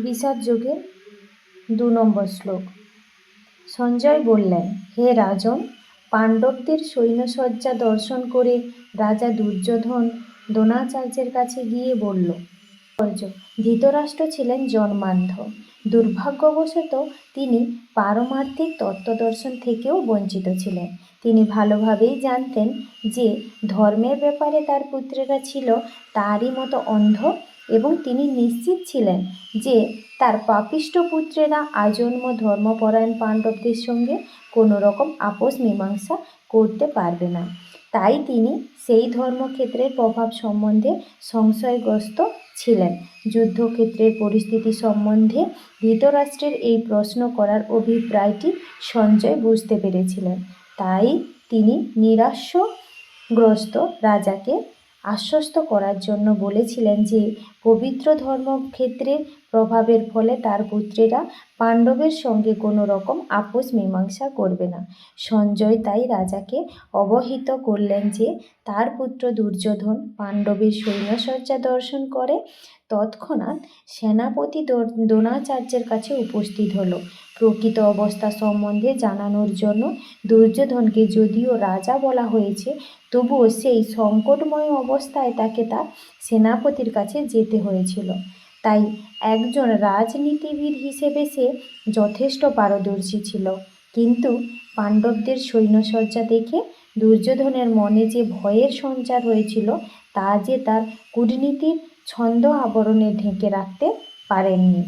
বিষাদ যোগে 2 নম্বর শ্লোক। সঞ্জয় বললেন, হে রাজন, পাণ্ডবদের সৈন্যসজ্জা দর্শন করে রাজা দুর্যোধন দ্রোণাচার্যের কাছে গিয়ে বলল, ধৃতরাষ্ট্র ছিলেন জন্মান্ধ। দুর্ভাগ্যবশত তিনি পারমার্থিক তত্ত্বদর্শন থেকেও বঞ্চিত ছিলেন। তিনি ভালোভাবেই জানতেন যে ধর্মের ব্যাপারে তার পুত্রেরা ছিল তারই মতো অন্ধ, এবং তিনি নিশ্চিত ছিলেন যে তার পাপিষ্ঠ পুত্রেরা আজন্ম ধর্মপরায়ণ পাণ্ডবদের সঙ্গে কোনো রকম আপোষ মীমাংসা করতে পারবে না। তাই তিনি সেই ধর্মক্ষেত্রের প্রভাব সম্বন্ধে সংশয়গ্রস্ত ছিলেন। যুদ্ধক্ষেত্রের পরিস্থিতি সম্বন্ধে ধৃতরাষ্ট্রের এই প্রশ্ন করার অভিপ্রায়টি সঞ্জয় বুঝতে পেরেছিলেন। তাই তিনি নিরাশগ্রস্ত রাজাকে আশ্বস্ত করার জন্য বলেছিলেন যে পবিত্র ধর্মক্ষেত্রের প্রভাবের ফলে তার পুত্রেরা পাণ্ডবের সঙ্গে কোনো রকম আপোষ মীমাংসা করবে না। সঞ্জয় তাই রাজাকে অবহিত করলেন যে তার পুত্র দুর্যোধন পাণ্ডবের সৈন্যসজ্জা দর্শন করে তৎক্ষণাৎ সেনাপতি দ্রোণাচার্যের কাছে উপস্থিত হলো। প্রকৃত অবস্থা সম্বন্ধে জানানোর জন্য দুর্যোধনকে যদিও রাজা বলা হয়েছে, তবুও সেই সংকটময় অবস্থায় তাকে তার সেনাপতির কাছে যেতে হয়েছিল। তাই একজন রাজনীতিবিদ হিসেবে সে যথেষ্ট পারদর্শী ছিল। কিন্তু পাণ্ডবদের সৈন্যসজ্জা দেখে দুর্যোধনের মনে যে ভয়ের সঞ্চার হয়েছিল, তা যে তার কূটনীতির ছন্দ আবরণে ঢেকে রাখতে পারেননি।